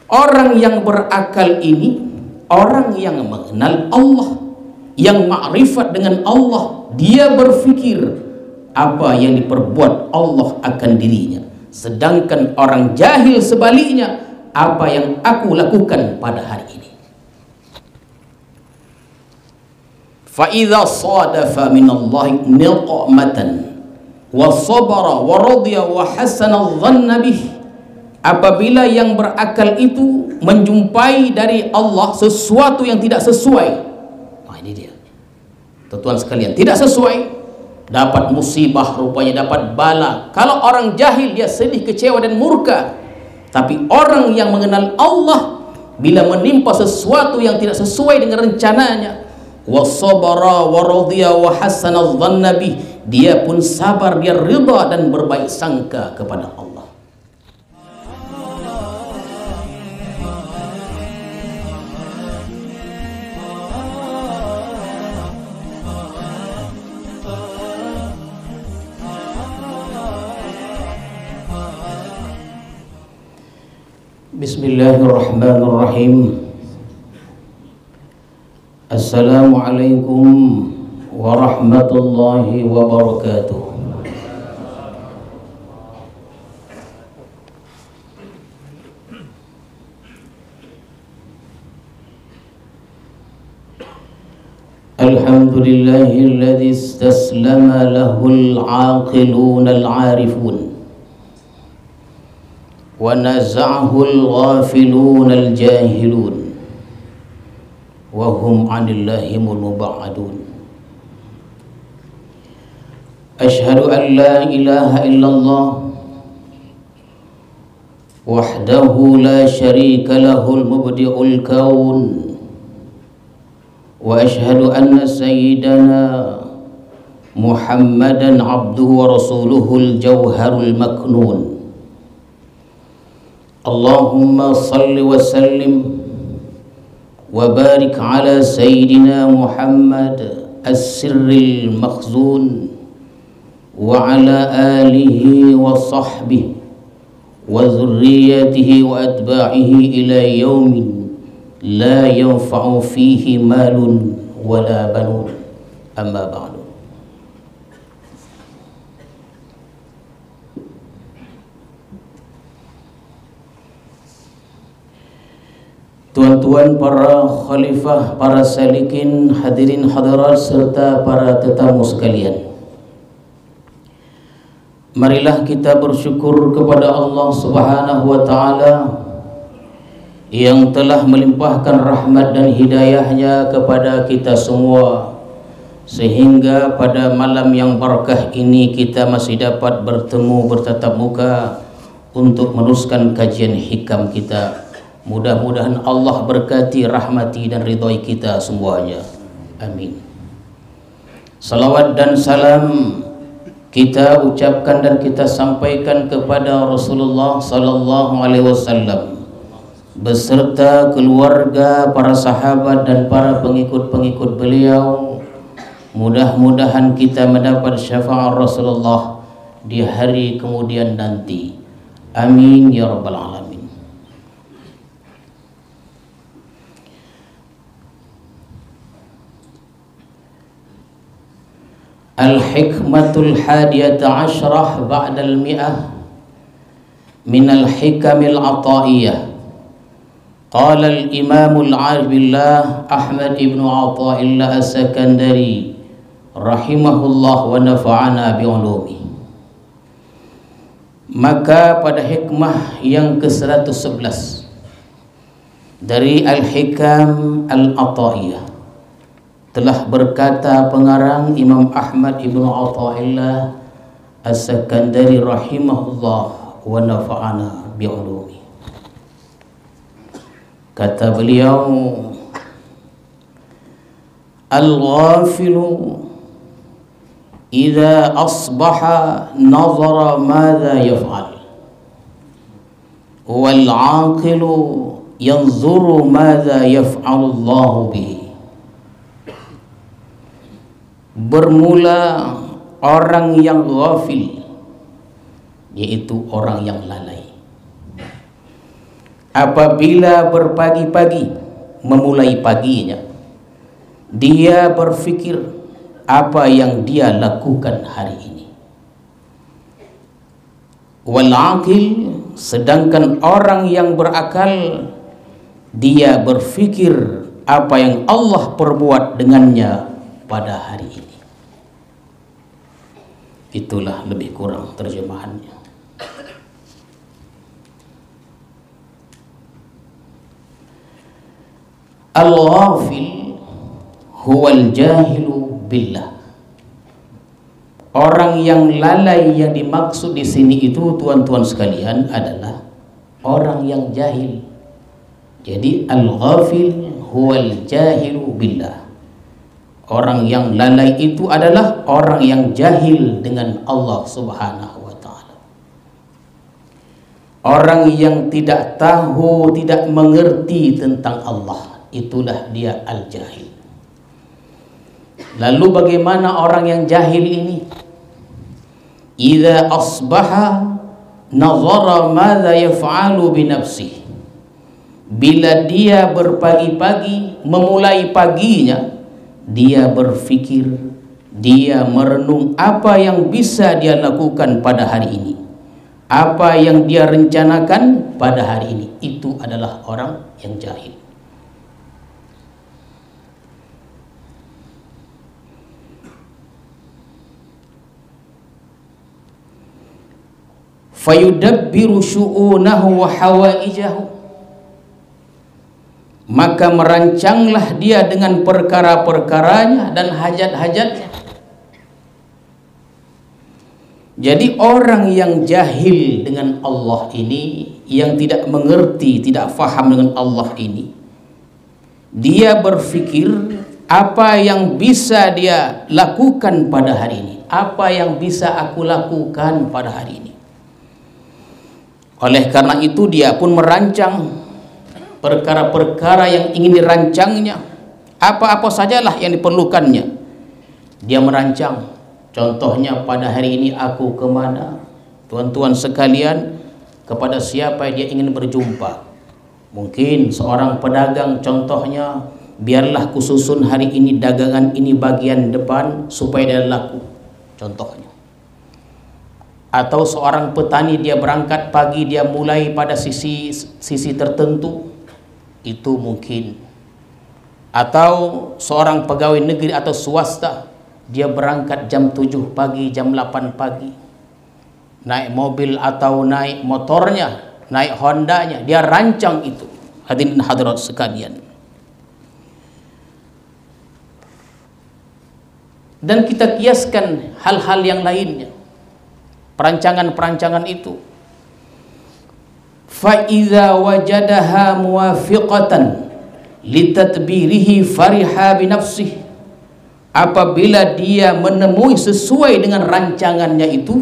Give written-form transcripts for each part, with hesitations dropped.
Orang yang berakal ini orang yang mengenal Allah, yang ma'rifat dengan Allah. Dia berfikir apa yang diperbuat Allah akan dirinya. Sedangkan orang jahil sebaliknya, apa yang aku lakukan pada hari ini. Fa idza sadafa min Allah niqmatan wa sabara wa radiya wa hasana dhanna bih. Apabila yang berakal itu menjumpai dari Allah sesuatu yang tidak sesuai, nah ini dia tuan sekalian, tidak sesuai, dapat musibah, rupanya dapat bala. Kalau orang jahil dia sedih, kecewa dan murka. Tapi orang yang mengenal Allah, bila menimpa sesuatu yang tidak sesuai dengan rencananya, wasabara wa radiya wa hasana dhanna bih, dia pun sabar, dia ridha dan berbaik sangka kepada Allah. Bismillahirrahmanirrahim. Assalamualaikum warahmatullahi wabarakatuh. Alhamdulillahilladzi istaslama lahul aqiluna al-arifun wa naza'ahul ghafilun al-jahilun wa hum 'anillahi mub'adun. Asyhadu an la ilaha illallah wahdahu la syarika lahul mubdi'ul kaun, wa asyhadu anna sayyidana Muhammadan abduhu wa rasuluhul jawharul maknun. Allahumma salli wa sallim wa barik ala sayyidina Muhammad as-sirril makhzun wa ala alihi wa sahbihi wa zurriyatihi wa atba'ihi ila yaumin la yanfa'u fihi malun wala banun. Amma ba'du. Tuan-tuan para khalifah, para salikin, hadirin hadirat serta para tetamu sekalian, marilah kita bersyukur kepada Allah Subhanahu wa taala yang telah melimpahkan rahmat dan hidayahnya kepada kita semua, sehingga pada malam yang barakah ini kita masih dapat bertemu bertatap muka untuk meneruskan kajian hikam kita. Mudah-mudahan Allah berkati, rahmati dan ridhoi kita semuanya. Amin. Salawat dan salam kita ucapkan dan kita sampaikan kepada Rasulullah sallallahu alaihi wasallam beserta keluarga, para sahabat dan para pengikut-pengikut beliau. Mudah-mudahan kita mendapat syafaat Rasulullah di hari kemudian nanti. Amin ya rabbal alamin. Al-hikmatul hadiyata asyrah ba'dal mi'ah minal hikamil ata'iyah. Qala al-imamul arifillah Ahmad ibn Ata'illah as-Sakandari rahimahullah wa nafa'ana bi'ulumi. Maka pada hikmah yang ke-111 dari Al-Hikam Al-Ata'iyah telah berkata pengarang Imam Ahmad ibn Ata'illah as-Sakandari rahimahullah wa nafa'ana bi'ulumi. Kata beliau, al-ghafilu idza asbaha nazara madza yaf'al, wal 'aqilu yanzuru madza yaf'alu Allah bihi. Bermula orang yang ghafil, yaitu orang yang lalai. apabila berpagi-pagi memulai paginya, dia berfikir apa yang dia lakukan hari ini. Wal aqil, sedangkan orang yang berakal, dia berfikir apa yang Allah perbuat dengannya pada hari ini. Itulah lebih kurang terjemahannya. Al-ghafil huwal jahilu billah. Orang yang lalai yang dimaksud di sini itu, tuan-tuan sekalian, adalah orang yang jahil. Jadi al-ghafil huwal jahilu billah. Orang yang lalai itu adalah orang yang jahil dengan Allah Subhanahu wa ta'ala. Orang yang tidak tahu, tidak mengerti tentang Allah, itulah dia al-jahil. Lalu bagaimana orang yang jahil ini? Idza asbaha nazara madza yaf'alu bi nafsihi. Bila dia berpagi-pagi, memulai paginya, dia berfikir, dia merenung apa yang bisa dia lakukan pada hari ini, apa yang dia rencanakan pada hari ini. Itu adalah orang yang jahil. Fayudabbiru syu'unahu wa hawaijahu, maka merancanglah dia dengan perkara-perkaranya dan hajat-hajatnya. Jadi orang yang jahil dengan Allah ini, yang tidak mengerti, tidak faham dengan Allah ini, dia berfikir apa yang bisa dia lakukan pada hari ini, apa yang bisa aku lakukan pada hari ini. Oleh karena itu dia pun merancang perkara-perkara yang ingin dirancangnya, apa-apa sajalah yang diperlukannya. Dia merancang, contohnya pada hari ini aku kemana, tuan-tuan sekalian, kepada siapa dia ingin berjumpa. Mungkin seorang pedagang, contohnya, biarlah kususun hari ini dagangan ini bagian depan supaya dia laku, contohnya. Atau seorang petani, dia berangkat pagi, dia mulai pada sisi tertentu, itu mungkin. Atau seorang pegawai negeri atau swasta, dia berangkat jam 7 pagi, jam 8 pagi, naik mobil atau naik motornya, naik Hondanya, dia rancang itu. Hadirin hadirat sekalian, dan kita kiaskan hal-hal yang lainnya, perancangan-perancangan itu. Fa'idha wajadaha muwafiqatan litatbirihi fariha binafsih. Apabila dia menemui sesuai dengan rancangannya itu,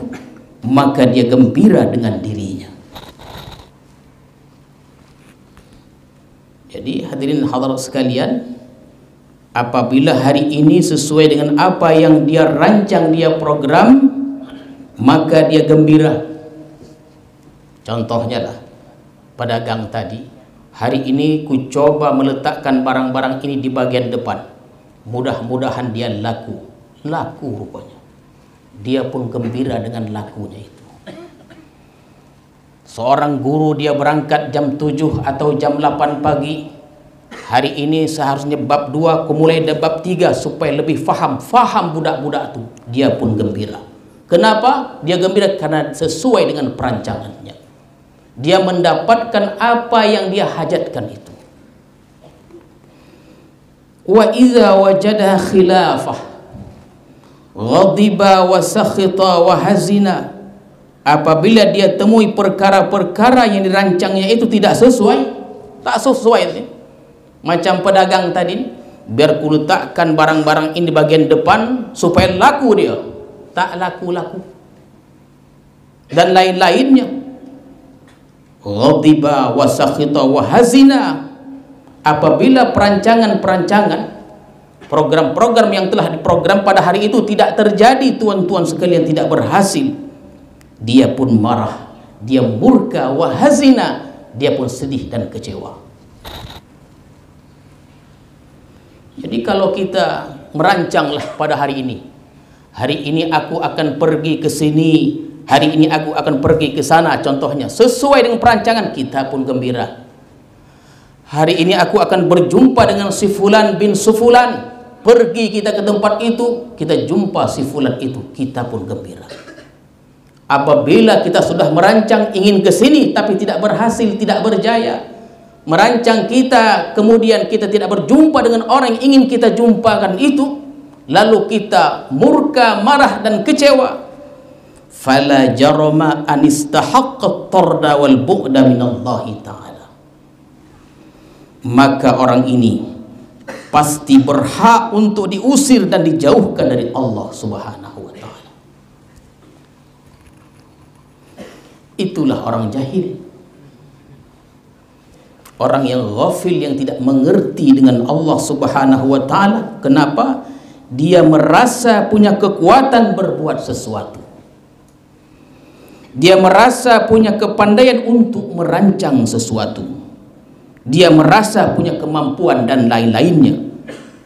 maka dia gembira dengan dirinya. Jadi hadirin hadirat sekalian, apabila hari ini sesuai dengan apa yang dia rancang, dia program, maka dia gembira. Contohnya lah, pedagang tadi, hari ini ku coba meletakkan barang-barang ini di bagian depan, mudah-mudahan dia laku rupanya. Dia pun gembira dengan lakunya itu. Seorang guru, dia berangkat jam 7 atau jam 8 pagi, hari ini seharusnya bab 2, ku mulai dari bab 3 supaya lebih faham budak-budak itu. Dia pun gembira. Kenapa? Dia gembira karena sesuai dengan perancangannya. Dia mendapatkan apa yang dia hajatkan itu. Wa idza wajada khilafah ghadiba wa sakhita wa hazina. Apabila dia temui perkara-perkara yang dirancangnya itu tak sesuai ini. Macam pedagang tadi, biar ku letakkan barang-barang ini di bagian depan supaya laku, dia tak laku-laku, dan lain-lainnya. Ghadiba wa sakhita wa hazina. Apabila perancangan-perancangan, program-program yang telah diprogram pada hari itu tidak terjadi, tuan-tuan sekalian, tidak berhasil, dia pun marah, dia murka, wa hazina, dia pun sedih dan kecewa. Jadi kalau kita merancanglah pada hari ini aku akan pergi ke sini, hari ini aku akan pergi ke sana, contohnya sesuai dengan perancangan, kita pun gembira. Hari ini aku akan berjumpa dengan si fulan bin sufulan, pergi kita ke tempat itu, kita jumpa si fulan itu, kita pun gembira. Apabila kita sudah merancang ingin ke sini tapi tidak berhasil, tidak berjaya, merancang kita kemudian kita tidak berjumpa dengan orang yang ingin kita jumpakan itu, lalu kita murka, marah dan kecewa, fala jarama anistahaqqa tarda wal bu'da minallahi ta'ala, maka orang ini pasti berhak untuk diusir dan dijauhkan dari Allah Subhanahu wa ta'ala. Itulah orang jahil, orang yang ghafil, yang tidak mengerti dengan Allah Subhanahu wa ta'ala. Kenapa? Dia merasa punya kekuatan berbuat sesuatu, dia merasa punya kepandaian untuk merancang sesuatu, dia merasa punya kemampuan dan lain-lainnya.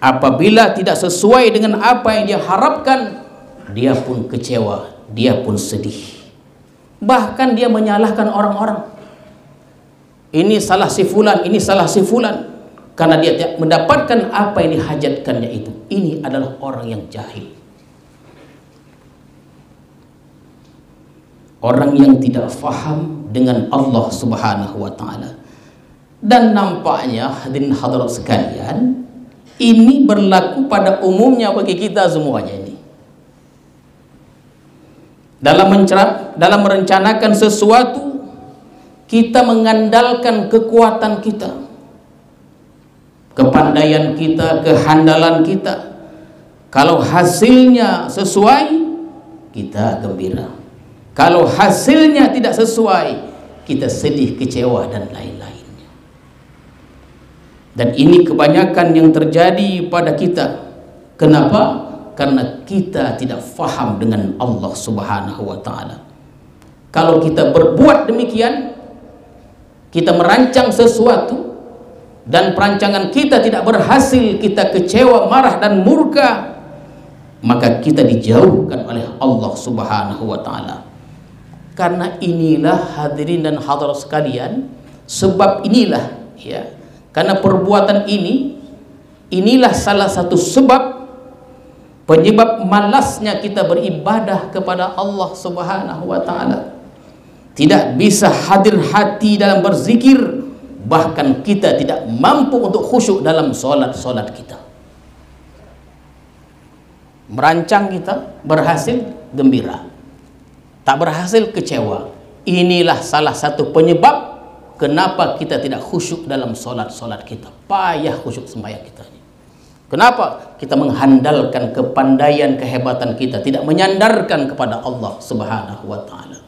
Apabila tidak sesuai dengan apa yang dia harapkan, dia pun kecewa, dia pun sedih. Bahkan dia menyalahkan orang-orang. Ini salah si fulan, ini salah si fulan, karena dia tidak mendapatkan apa yang dihajatkannya itu. Ini adalah orang yang jahil, orang yang tidak faham dengan Allah Subhanahu wa ta'ala. Dan nampaknya hadirin hadirat sekalian, ini berlaku pada umumnya bagi kita semuanya ini. Dalam merencanakan sesuatu, kita mengandalkan kekuatan kita, kepandaian kita, kehandalan kita. Kalau hasilnya sesuai, kita gembira. Kalau hasilnya tidak sesuai, kita sedih, kecewa dan lain-lainnya. Dan ini kebanyakan yang terjadi pada kita. Kenapa? Karena kita tidak faham dengan Allah Subhanahu wa ta'ala. Kalau kita berbuat demikian, kita merancang sesuatu dan perancangan kita tidak berhasil, kita kecewa, marah dan murka, maka kita dijauhkan oleh Allah Subhanahu wa ta'ala. Karena inilah hadirin dan hadirat sekalian, sebab inilah ya, karena perbuatan inilah salah satu sebab penyebab malasnya kita beribadah kepada Allah Subhanahu wa ta'ala. Tidak bisa hadir hati dalam berzikir, bahkan kita tidak mampu untuk khusyuk dalam solat kita. Merancang kita berhasil, gembira. Tak berhasil, kecewa. Inilah salah satu penyebab kenapa kita tidak khusyuk dalam solat kita. Payah khusyuk sembahyang kita. Kenapa? Kita mengandalkan kepandaian, kehebatan kita, tidak menyandarkan kepada Allah Subhanahu wa ta'ala.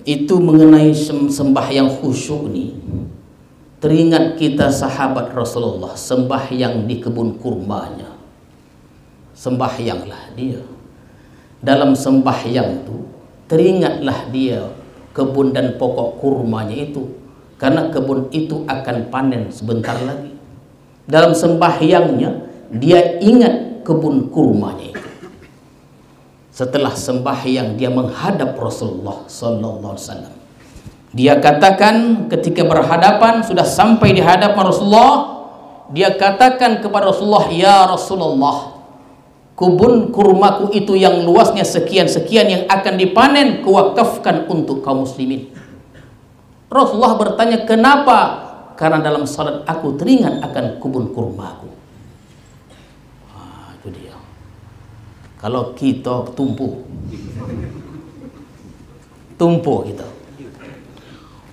Itu mengenai sembahyang khusyuk nih. Teringat kita sahabat Rasulullah sembahyang di kebun kurmanya. Sembahyanglah dia. Dalam sembahyang itu teringatlah dia kebun dan pokok kurmanya itu, karena kebun itu akan panen sebentar lagi. Dalam sembahyangnya dia ingat kebun kurmanya itu. Setelah sembahyang dia menghadap Rasulullah sallallahu alaihi wasallam. Dia katakan ketika berhadapan, sudah sampai di hadapan Rasulullah, dia katakan kepada Rasulullah, "Ya Rasulullah, kebun kurmaku itu yang luasnya sekian-sekian yang akan dipanen, kuwakafkan untuk kaum muslimin." Rasulullah bertanya, "Kenapa?" "Karena dalam salat aku teringat akan kebun kurmaku." Itu dia. Kalau kita tumpu kita.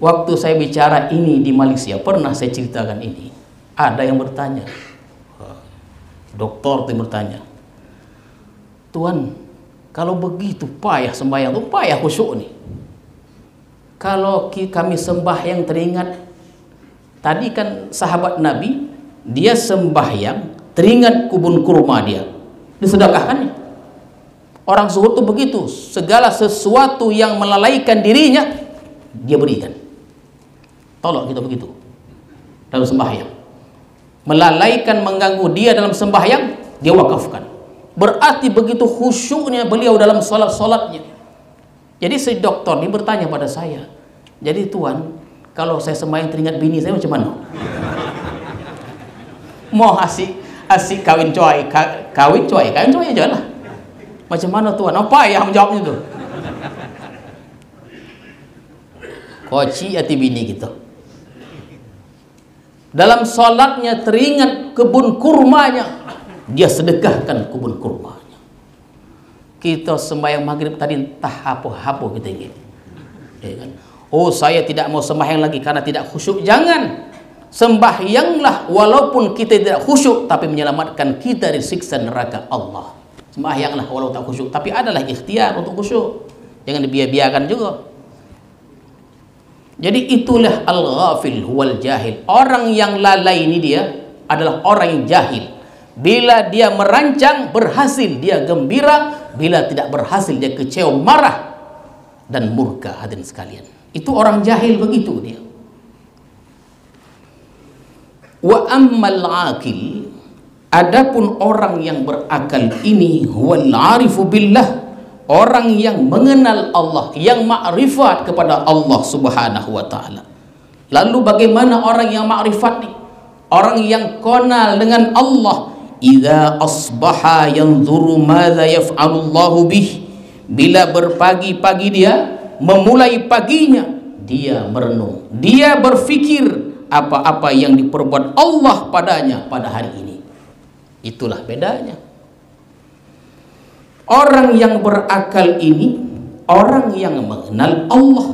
Waktu saya bicara ini di Malaysia, pernah saya ceritakan ini. Ada yang bertanya, dokter itu bertanya, "Tuan, kalau begitu payah sembahyang itu, payah khusyuk nih. Kalau kami sembahyang teringat, tadi kan sahabat Nabi, dia sembahyang teringat kebun kurma dia, disedekahkannya." Orang zuhud itu begitu, segala sesuatu yang melalaikan dirinya dia berikan. Tolong kita begitu dalam sembahyang. Melalaikan, mengganggu dia dalam sembahyang, dia wakafkan. Berarti begitu khusyuknya beliau dalam solat-solatnya. Jadi si dokter ini bertanya pada saya, jadi tuan, kalau saya sembahyang teringat bini saya macam mana? Mau asik kawin coy aja lah. Macam mana tuan? Apa ya menjawabnya tuh? Koci hati bini gitu. Dalam solatnya teringat kebun kurmanya, dia sedekahkan kebun kurmanya. Kita sembahyang maghrib tadi entah apa kita ingin. Ya kan? Oh, saya tidak mau sembahyang lagi karena tidak khusyuk. Jangan. Sembahyanglah walaupun kita tidak khusyuk, tapi menyelamatkan kita dari siksa neraka Allah. Sembahyanglah walau tak khusyuk, tapi adalah ikhtiar untuk khusyuk. Jangan dibiarkan juga. Jadi itulah al-ghafil huwal jahil. Orang yang lalai ini dia adalah orang yang jahil. Bila dia merancang berhasil, dia gembira. Bila tidak berhasil, dia kecewa, marah dan murka. Hadirin sekalian, itu orang jahil begitu dia. Wa ammal aqil, adapun orang yang berakal ini, huwal arifu billah, orang yang mengenal Allah, yang makrifat kepada Allah Subhanahu wa taala. Lalu bagaimana orang yang makrifat ni? Orang yang kenal dengan Allah. Idza asbaha yanzuru madza yaf'alu Allahu bih. Bila berpagi-pagi dia memulai paginya, dia merenung, dia berfikir apa-apa yang diperbuat Allah padanya pada hari ini. Itulah bedanya. Orang yang berakal ini orang yang mengenal Allah,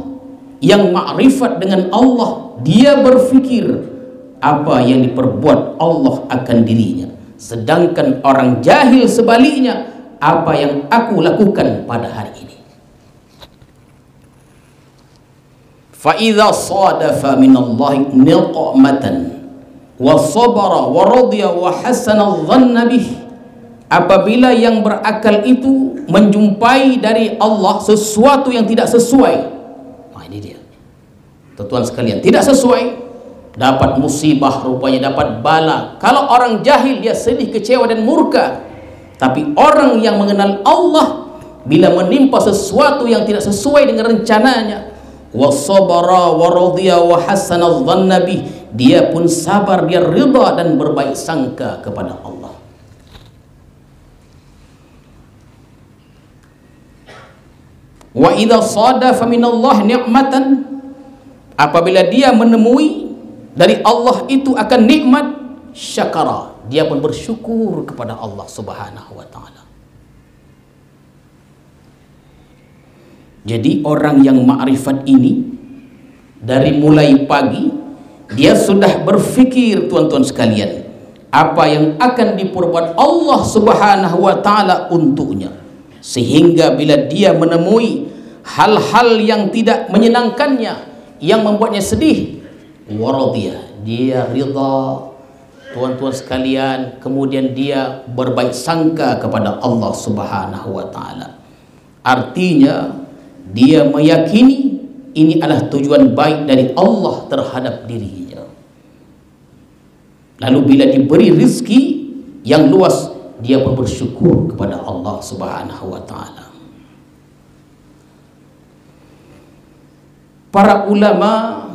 yang makrifat dengan Allah. Dia berfikir apa yang diperbuat Allah akan dirinya. Sedangkan orang jahil sebaliknya, apa yang aku lakukan pada hari ini. Fa idza sadafa min Allah niqmatan wa sabara wa radiya wa hasana dhanna bih. Apabila yang berakal itu menjumpai dari Allah sesuatu yang tidak sesuai, nah ini dia, tuan sekalian, tidak sesuai, dapat musibah, rupanya dapat bala. Kalau orang jahil dia sedih, kecewa dan murka. Tapi orang yang mengenal Allah, bila menimpa sesuatu yang tidak sesuai dengan rencananya, wasabara wa radiya wa hasana dhanna bih, dia pun sabar, dia ridha dan berbaik sangka kepada Allah. Wa idza sadafa minallah ni'matan, apabila dia menemui dari Allah itu akan nikmat, syakara, dia pun bersyukur kepada Allah Subhanahu wa taala. Jadi orang yang makrifat ini dari mulai pagi dia sudah berfikir, tuan-tuan sekalian, apa yang akan diperbuat Allah Subhanahu wa taala untuknya. Sehingga bila dia menemui hal-hal yang tidak menyenangkannya, yang membuatnya sedih, waradiyah, dia ridha, tuan-tuan sekalian, kemudian dia berbaik sangka kepada Allah Subhanahu wa taala. Artinya dia meyakini ini adalah tujuan baik dari Allah terhadap dirinya. Lalu bila diberi rezeki yang luas, dia pun bersyukur kepada Allah Subhanahu wa taala. Para ulama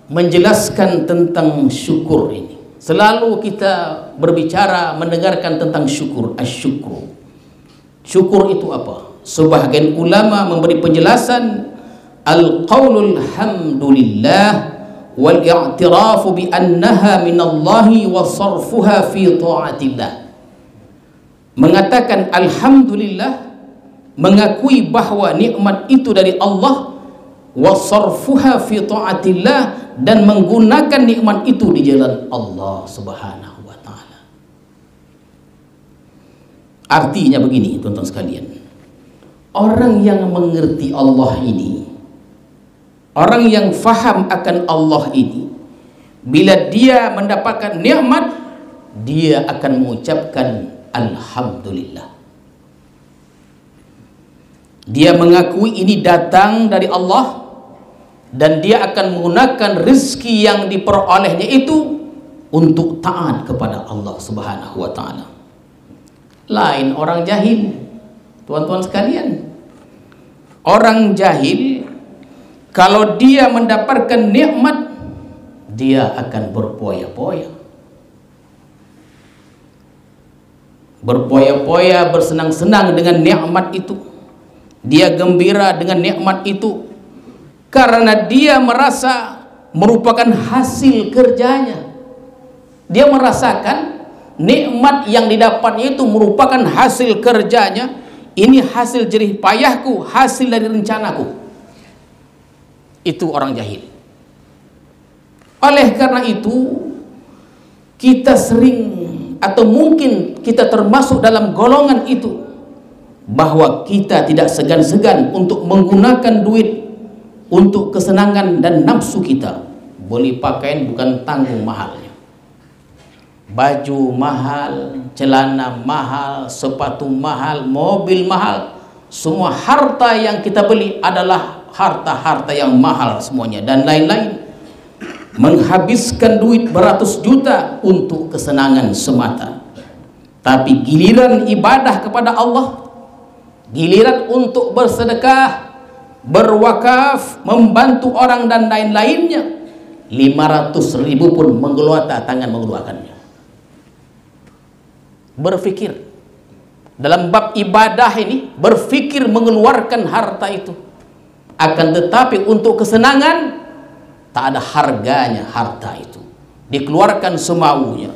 menjelaskan tentang syukur ini. Selalu kita berbicara, mendengarkan tentang syukur, asyukru. Syukur itu apa? Sebahagian ulama memberi penjelasan, al-qaulul hamdulillah wal i'tirafu bi annaha minallahi wa sarfuha fi ta'atillah. Mengatakan alhamdulillah, mengakui bahwa nikmat itu dari Allah, wa sarfuha fi ta'atillah, dan menggunakan nikmat itu di jalan Allah Subhanahu wa taala. Artinya begini, tuan-tuan sekalian, orang yang mengerti Allah ini, orang yang faham akan Allah ini, bila dia mendapatkan nikmat, dia akan mengucapkan alhamdulillah. Dia mengakui ini datang dari Allah, dan dia akan menggunakan rezeki yang diperolehnya itu untuk taat kepada Allah Subhanahu wa taala. Lain orang jahil, tuan-tuan sekalian. Orang jahil kalau dia mendapatkan nikmat, dia akan berpoya-poya. Berpoya-poya, bersenang-senang dengan nikmat itu. Dia gembira dengan nikmat itu karena dia merasa merupakan hasil kerjanya. Dia merasakan nikmat yang didapatnya itu merupakan hasil kerjanya. Ini hasil jerih payahku, hasil dari rencanaku. Itu orang jahil. Oleh karena itu, kita sering atau mungkin kita termasuk dalam golongan itu, bahwa kita tidak segan-segan untuk menggunakan duit untuk kesenangan dan nafsu kita. Beli pakaian bukan tanggung mahalnya, baju mahal, celana mahal, sepatu mahal, mobil mahal. Semua harta yang kita beli adalah harta-harta yang mahal semuanya, dan lain-lain. Menghabiskan duit beratus juta untuk kesenangan semata. Tapi giliran ibadah kepada Allah, giliran untuk bersedekah, berwakaf, membantu orang dan lain-lainnya, 500.000 pun menggelota tangan mengeluarkannya. Berfikir dalam bab ibadah ini, berfikir mengeluarkan harta itu. Akan tetapi untuk kesenangan, tak ada harganya harta itu, dikeluarkan semaunya.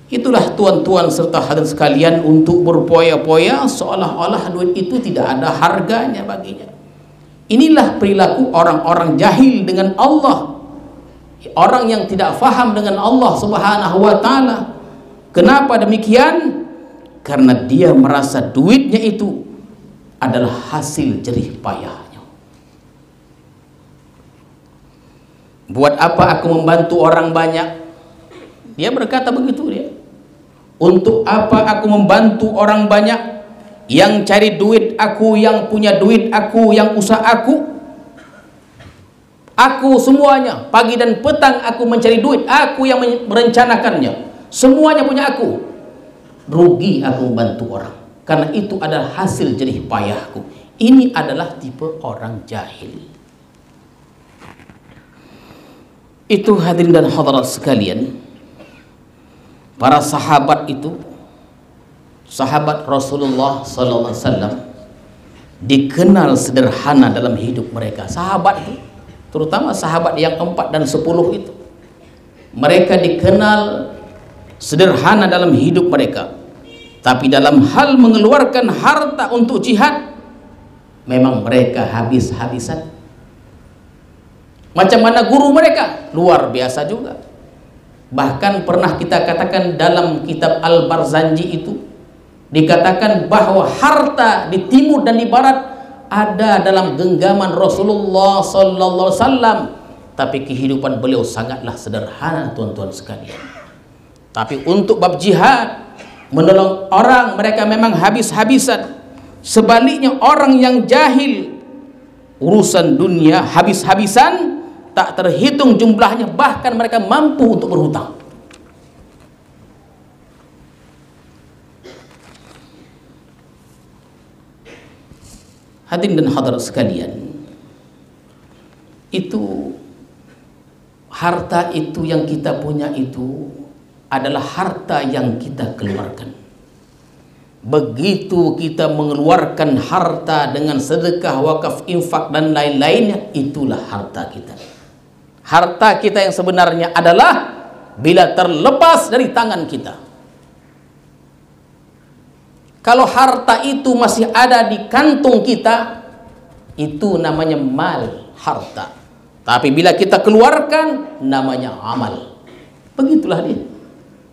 Itulah tuan-tuan serta hadirin sekalian, untuk berpoya-poya seolah-olah duit itu tidak ada harganya baginya. Inilah perilaku orang-orang jahil dengan Allah, orang yang tidak faham dengan Allah Subhanahu wa taala. Kenapa demikian? Karena dia merasa duitnya itu adalah hasil jerih payahnya. Buat apa aku membantu orang banyak? Dia berkata begitu dia. Untuk apa aku membantu orang banyak? Yang cari duit aku, yang punya duit aku, yang usaha aku. Aku semuanya, pagi dan petang aku mencari duit, aku yang merencanakannya. Semuanya punya aku. Rugi aku membantu orang, karena itu adalah hasil jerih payahku. Ini adalah tipe orang jahil. Itu hadirin dan hadirat sekalian, para sahabat itu, sahabat Rasulullah sallallahu alaihi wasallam, dikenal sederhana dalam hidup mereka. Sahabat itu, terutama sahabat yang 4 dan 10 itu, mereka dikenal sederhana dalam hidup mereka. Tapi dalam hal mengeluarkan harta untuk jihad, memang mereka habis-habisan. Macam mana guru mereka? Luar biasa juga. Bahkan pernah kita katakan dalam kitab Al-Barzanji itu, dikatakan bahwa harta di timur dan di barat ada dalam genggaman Rasulullah sallallahu alaihi wasallam, tapi kehidupan beliau sangatlah sederhana, tuan-tuan sekalian. Tapi untuk bab jihad, menolong orang, mereka memang habis-habisan. Sebaliknya orang yang jahil, urusan dunia habis-habisan, tak terhitung jumlahnya, bahkan mereka mampu untuk berhutang. Hadirin dan hadirat sekalian, itu harta itu yang kita punya itu adalah harta yang kita keluarkan. Begitu kita mengeluarkan harta dengan sedekah, wakaf, infak dan lain-lainnya, itulah harta kita. Harta kita yang sebenarnya adalah bila terlepas dari tangan kita. Kalau harta itu masih ada di kantung kita, itu namanya mal, harta. Tapi bila kita keluarkan, namanya amal. Begitulah dia.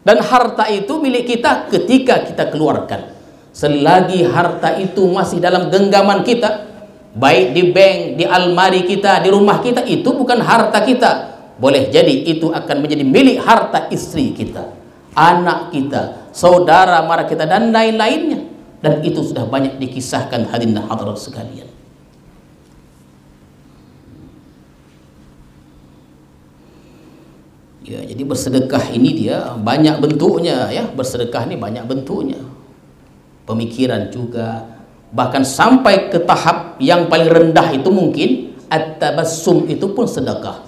Dan harta itu milik kita ketika kita keluarkan. Selagi harta itu masih dalam genggaman kita, baik di bank, di almari kita, di rumah kita, itu bukan harta kita. Boleh jadi itu akan menjadi milik harta istri kita, anak kita, saudara mara kita dan lain-lainnya. Dan itu sudah banyak dikisahkan hadirin dan hadirat sekalian. Ya, jadi bersedekah ini dia banyak bentuknya ya. Bersedekah ini banyak bentuknya. Pemikiran juga, bahkan sampai ke tahap yang paling rendah itu mungkin at-tabassum itu pun sedekah.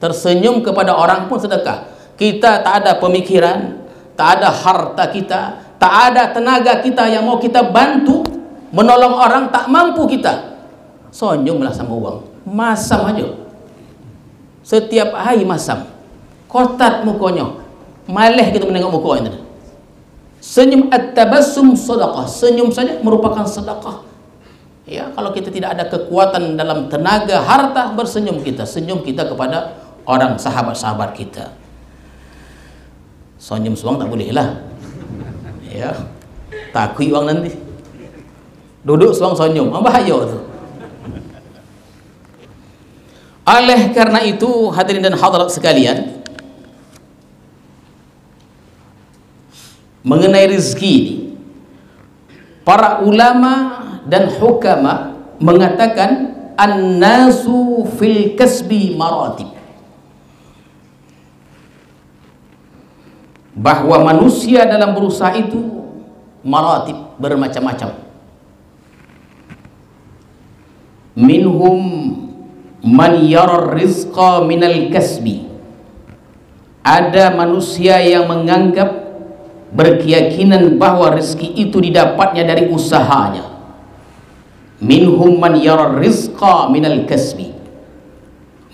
Tersenyum kepada orang pun sedekah. Kita tak ada pemikiran, tak ada harta kita, tak ada tenaga kita yang mau kita bantu menolong orang, tak mampu kita. Senyumlah sama uang, masam aja. Setiap hari masam. Kotat mukanya, maleh kita menengok mukanya. Senyum at-tabassum sedekah. Senyum saja merupakan sedekah. Ya, kalau kita tidak ada kekuatan dalam tenaga, harta, bersenyum kita. Senyum kita kepada orang sahabat-sahabat kita. Senyum suang tak boleh lah. Ya, takut uang nanti. Duduk suang senyum, bahaya tu. Oleh karena itu, hadirin dan hadirat sekalian, mengenai rezeki ini, para ulama dan hukama mengatakan an-nasu fil kasbi maratib, bahwa manusia dalam berusaha itu maratib, bermacam-macam. Minhum man yara rizqa minal kasbi, ada manusia yang menganggap, berkeyakinan bahwa rezeki itu didapatnya dari usahanya. Minhum man yara rizqa minal kasbi,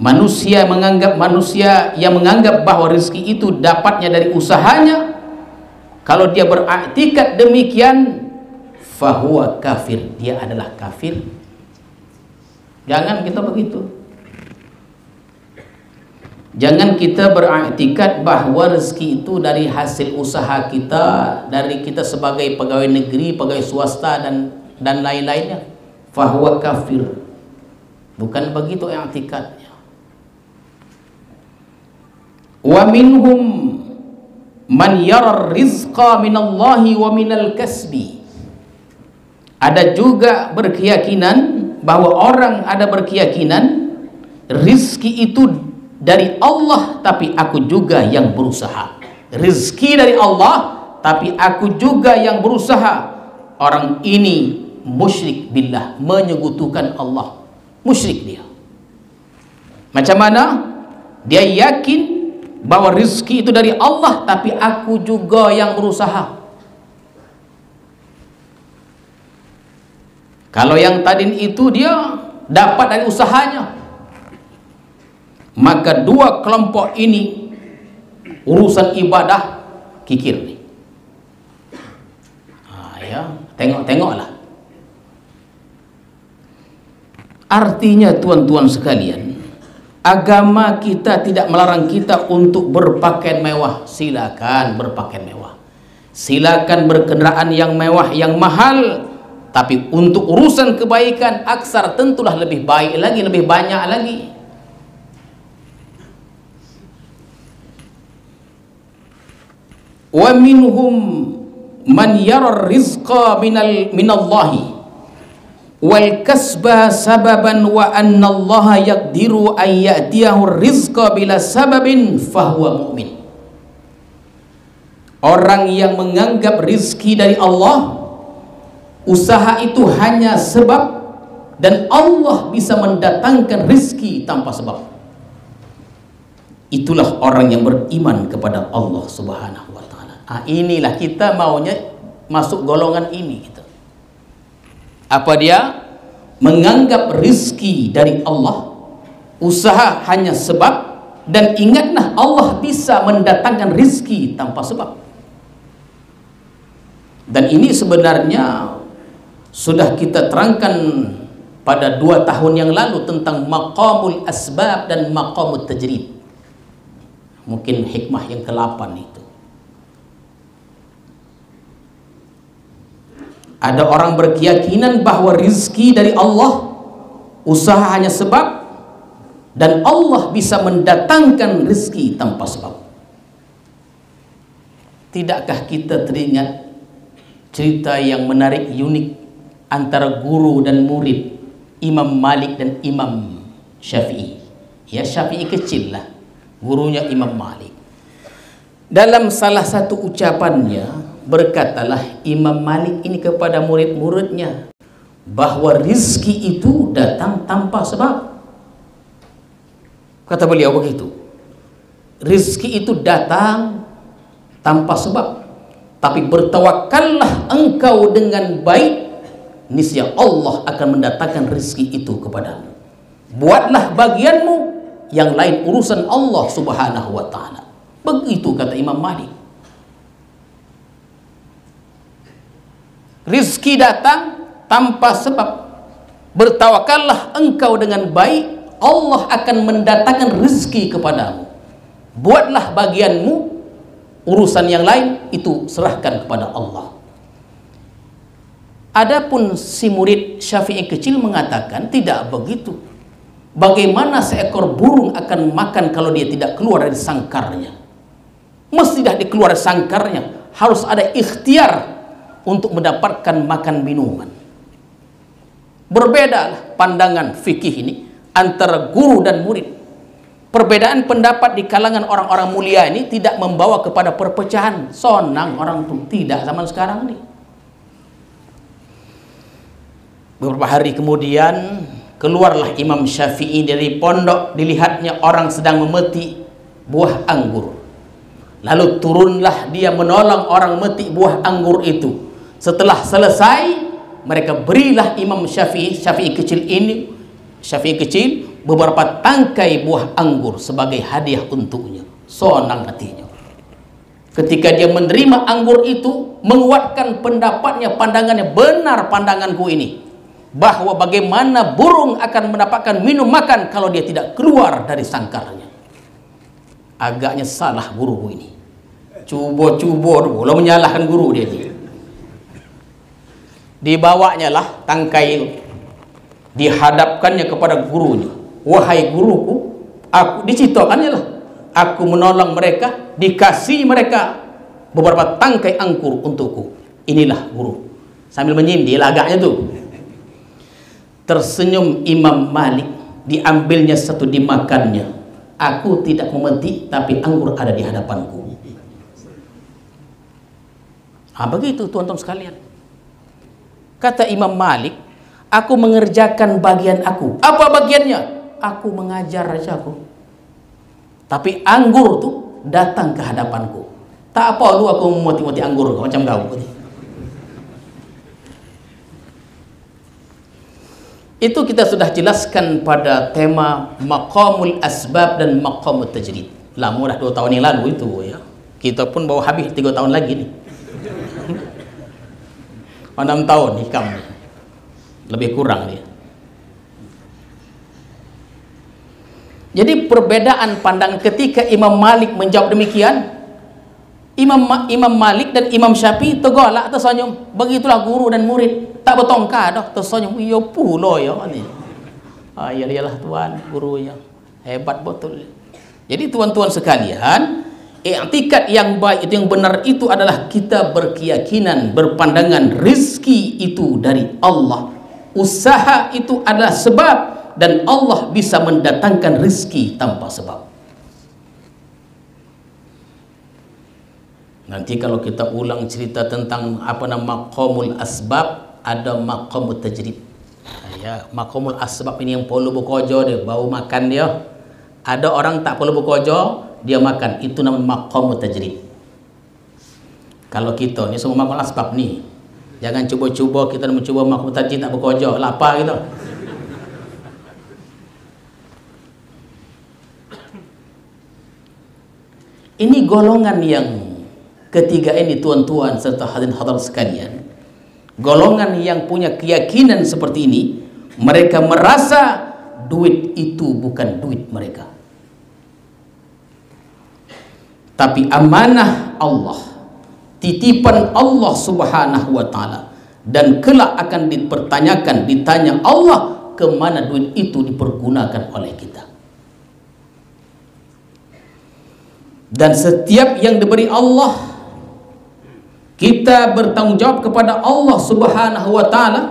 manusia yang menganggap bahwa rezeki itu dapatnya dari usahanya. Kalau dia beriktikad demikian, fahuwa kafir, dia adalah kafir. Jangan kita begitu. Jangan kita beriktikad bahwa rezeki itu dari hasil usaha kita, dari kita sebagai pegawai negeri, pegawai swasta dan lain-lainnya. Fahuwa kafir. Bukan begitu i'tikadnya. Wa minhum man yara rizqa minallahi wa minal kasbi. Ada juga berkeyakinan bahwa orang ada berkeyakinan rizki itu dari Allah, tapi aku juga yang berusaha. Rezeki dari Allah, tapi aku juga yang berusaha. Orang ini musyrik billah, menyekutukan Allah. Musyrik dia. Macam mana? Dia yakin bahwa rezeki itu dari Allah, tapi aku juga yang berusaha. Kalau yang tadi itu dia dapat dari usahanya, maka dua kelompok ini urusan ibadah kikir nih. Ya, tengoklah. Artinya tuan-tuan sekalian, agama kita tidak melarang kita untuk berpakaian mewah. Silakan berpakaian mewah, silakan berkendaraan yang mewah, yang mahal. Tapi untuk urusan kebaikan aksar tentulah lebih baik lagi, lebih banyak lagi. Wa minhum man yara rizqa minallahi wal kasba sababan wa anna allaha yaqdiru an ya'tiyahu rizqa bila sababin fahuwa mu'min. Orang yang menganggap rizki dari Allah, usaha itu hanya sebab, dan Allah bisa mendatangkan rizki tanpa sebab, itulah orang yang beriman kepada Allah Subhanahu wa ta'ala. Inilah kita maunya masuk golongan ini gitu. Apa dia? Menganggap rizki dari Allah, usaha hanya sebab, dan ingatlah Allah bisa mendatangkan rizki tanpa sebab. Dan ini sebenarnya sudah kita terangkan pada 2 tahun yang lalu tentang maqamul asbab dan maqamul tajrid. Mungkin hikmah yang ke-8 itu. Ada orang berkeyakinan bahwa rizki dari Allah, usaha hanya sebab, dan Allah bisa mendatangkan rizki tanpa sebab. Tidakkah kita teringat cerita yang menarik, unik antara guru dan murid, Imam Malik dan Imam Syafi'i? Ya, Syafi'i kecil lah, gurunya Imam Malik. Dalam salah satu ucapannya berkatalah Imam Malik ini kepada murid-muridnya bahwa rizki itu datang tanpa sebab. Kata beliau begitu, rizki itu datang tanpa sebab, tapi bertawakallah engkau dengan baik, niscaya Allah akan mendatangkan rizki itu kepadamu. Buatlah bagianmu, yang lain urusan Allah subhanahu wa ta'ala. Begitu kata Imam Malik. Rizki datang tanpa sebab, bertawakallah engkau dengan baik, Allah akan mendatangkan rizki kepadamu. Buatlah bagianmu, urusan yang lain itu serahkan kepada Allah. Adapun si murid Syafi'i kecil mengatakan tidak begitu. Bagaimana seekor burung akan makan kalau dia tidak keluar dari sangkarnya? Mesti dah dikeluar dari sangkarnya, harus ada ikhtiar untuk mendapatkan makan minuman. Berbeda pandangan fikih ini antara guru dan murid. Perbedaan pendapat di kalangan orang-orang mulia ini tidak membawa kepada perpecahan. Sonang orang itu tidak zaman sekarang ini. Beberapa hari kemudian keluarlah Imam Syafi'i dari pondok, dilihatnya orang sedang memetik buah anggur. Lalu turunlah dia menolong orang memetik buah anggur itu. Setelah selesai, mereka berilah Imam Syafi'i kecil beberapa tangkai buah anggur sebagai hadiah untuknya. Sonang hatinya. Ketika dia menerima anggur itu, menguatkan pendapatnya, pandangannya, benar pandanganku ini, bahwa bagaimana burung akan mendapatkan minum makan kalau dia tidak keluar dari sangkarnya. Agaknya salah guruku ini. Cubo-cubo dulu menyalahkan guru dia ini. Dibawanya lah tangkai itu, dihadapkannya kepada gurunya. Wahai guruku, aku dicitokannya lah, aku menolong mereka, dikasih mereka beberapa tangkai anggur untukku. Inilah guru. Sambil menyindir agaknya tuh. Tersenyum Imam Malik, diambilnya satu dimakannya. Aku tidak memetik, tapi anggur ada di hadapanku. Begitu tuan-tuan sekalian. Kata Imam Malik, aku mengerjakan bagian aku. Apa bagiannya? Aku mengajar aja aku. Tapi anggur tuh datang ke hadapanku. Tak apa lu aku memoti-moti anggur macam kau. Itu kita sudah jelaskan pada tema maqamul asbab dan maqamul tajrid. Lama dah 2 tahun yang lalu itu ya. Kita pun bawa habis 3 tahun lagi nih. 6 tahun hikam nih. Lebih kurang dia. Jadi perbedaan pandangan ketika Imam Malik menjawab demikian, Imam Malik dan Imam Syafi'i tergolak, tersenyum. Begitulah guru dan murid. Tak bertongkar dah, tersenyum. Iya pula ya ni. Iyalah tuan gurunya. Hebat betul. Jadi tuan-tuan sekalian, i'tikad yang baik itu, yang benar itu adalah kita berkeyakinan, berpandangan rizki itu dari Allah. Usaha itu adalah sebab, dan Allah bisa mendatangkan rizki tanpa sebab. Nanti kalau kita ulang cerita tentang apa nama maqamul asbab, ada maqamul tajrid. Ya, maqamul asbab ini yang perlu bekerja dia, bau makan dia. Ada orang tak perlu bekerja, dia makan, itu namanya maqamul tajrid. Kalau kita ni semua maqamul asbab ni, jangan cuba-cuba kita mencuba maqamul tajrid tak bekerja, lapar kita. Ini golongan yang ketiga ini tuan-tuan serta hadirin hadirat sekalian, golongan yang punya keyakinan seperti ini, mereka merasa duit itu bukan duit mereka, tapi amanah Allah, titipan Allah subhanahu wa ta'ala, dan kelak akan dipertanyakan, ditanya Allah kemana duit itu dipergunakan oleh kita. Dan setiap yang diberi Allah, kita bertanggung jawab kepada Allah subhanahu wa ta'ala,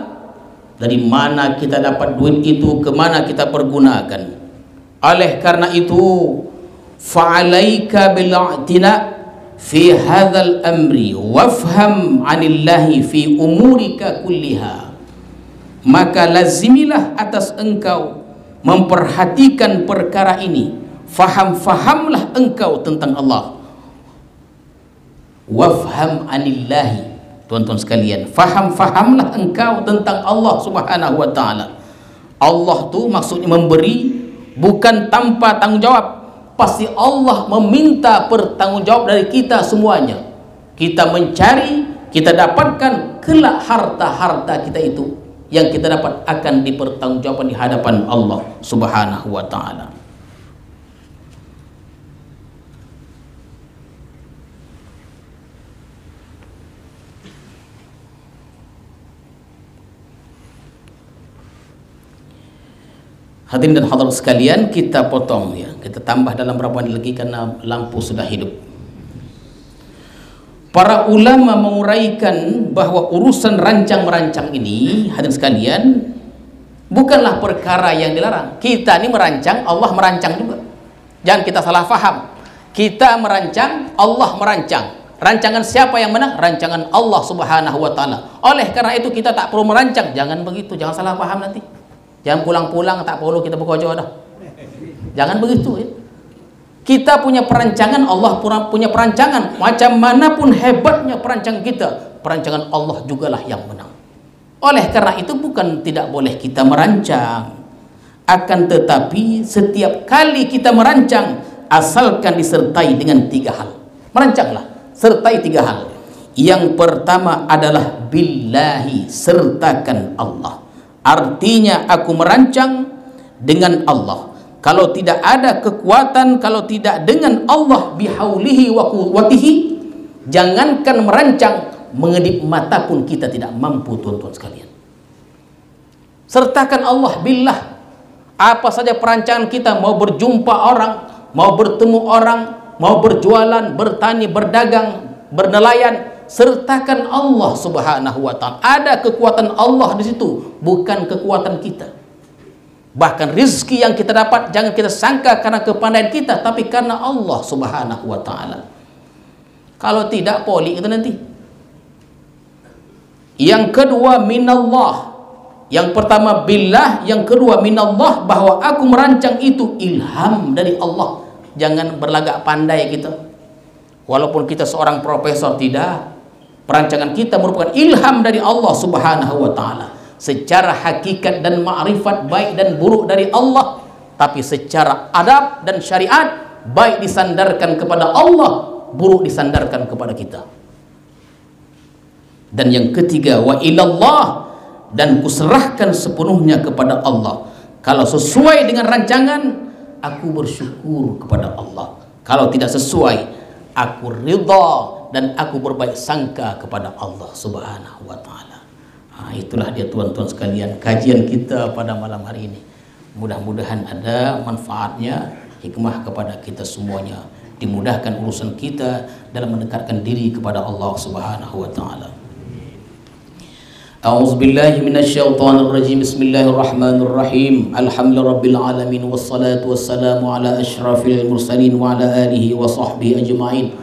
dari mana kita dapat duit itu, kemana kita pergunakan. Oleh karena itu, fa'alaika bil'atina fi hadzal amri wafham 'anillahi fi umurika kulliha, maka lazimilah atas engkau memperhatikan perkara ini, fahamlah engkau tentang Allah. Wafham 'anillahi, tuan-tuan sekalian, fahamlah engkau tentang Allah Subhanahu wa taala. Allah tu maksudnya memberi, bukan tanpa tanggung jawab. Pasti Allah meminta pertanggungjawab dari kita semuanya. Kita mencari, kita dapatkan, kelak harta-harta kita itu yang kita dapat akan dipertanggungjawabkan di hadapan Allah Subhanahu wa taala. Hadirin dan hadirat sekalian, kita potong ya, kita tambah dalam berapa lagi karena lampu sudah hidup. Para ulama menguraikan bahwa urusan rancang-merancang ini, hadirin sekalian, bukanlah perkara yang dilarang. Kita ini merancang, Allah merancang juga. Jangan kita salah faham. Kita merancang, Allah merancang. Rancangan siapa yang menang? Rancangan Allah Subhanahu wa taala. Oleh karena itu kita tak perlu merancang. Jangan begitu, jangan salah paham nanti. Jangan pulang-pulang tak perlu kita berkojo dah. Jangan begitu ya. Kita punya perancangan, Allah punya perancangan. Macam manapun hebatnya perancangan kita, perancangan Allah jugalah yang menang. Oleh karena itu bukan tidak boleh kita merancang, akan tetapi setiap kali kita merancang, asalkan disertai dengan 3 hal. Merancanglah, sertai 3 hal. Yang pertama adalah billahi, sertakan Allah. Artinya aku merancang dengan Allah. Kalau tidak ada kekuatan, kalau tidak dengan Allah bihaulihi wa quwwatihi, jangankan merancang, mengedip mata pun kita tidak mampu, tuan-tuan sekalian. Sertakan Allah billah. Apa saja perancangan kita, mau berjumpa orang, mau bertemu orang, mau berjualan, bertani, berdagang, bernelayan, sertakan Allah Subhanahu wa taala. Ada kekuatan Allah di situ, bukan kekuatan kita. Bahkan rezeki yang kita dapat jangan kita sangka karena kepandaian kita, tapi karena Allah Subhanahu wa taala. Kalau tidak poli itu nanti. Yang kedua minallah. Yang pertama billah, yang kedua minallah, bahwa aku merancang itu ilham dari Allah. Jangan berlagak pandai kita. Walaupun kita seorang profesor, tidak. Perancangan kita merupakan ilham dari Allah Subhanahu wa taala. Secara hakikat dan ma'rifat, baik dan buruk dari Allah, tapi secara adab dan syariat, baik disandarkan kepada Allah, buruk disandarkan kepada kita. Dan yang ketiga, wa ilallah, dan kuserahkan sepenuhnya kepada Allah. Kalau sesuai dengan rancangan, aku bersyukur kepada Allah. Kalau tidak sesuai, aku ridha dan aku berbaik sangka kepada Allah Subhanahu wa taala. Itulah dia tuan-tuan sekalian kajian kita pada malam hari ini. Mudah-mudahan ada manfaatnya, hikmah kepada kita semuanya, dimudahkan urusan kita dalam mendekatkan diri kepada Allah Subhanahu wa taala. A'udzubillahi minasyaitonir rajim. Bismillahirrahmanirrahim. Alhamdulillahirabbil alamin wassalatu wassalamu ala asyrafil mursalin wa ala alihi wa sahbihi ajma'in.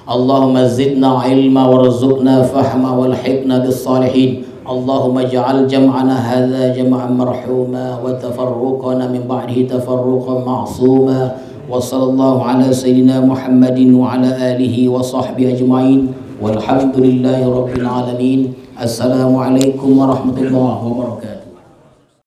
Allahumma zidna ilma warzuqna fahma walhiqna bis salihin. Allahumma ja'al jam'ana hadza jam'an marhuma wa tafarruqana min ba'dihi tafarruqan ma'suma. Wa sallallahu ala sayyidina Muhammadin wa ala alihi wa sahbihi ajma'in. Walhamdulillahi rabbil alamin. Assalamualaikum warahmatullahi wabarakatuh.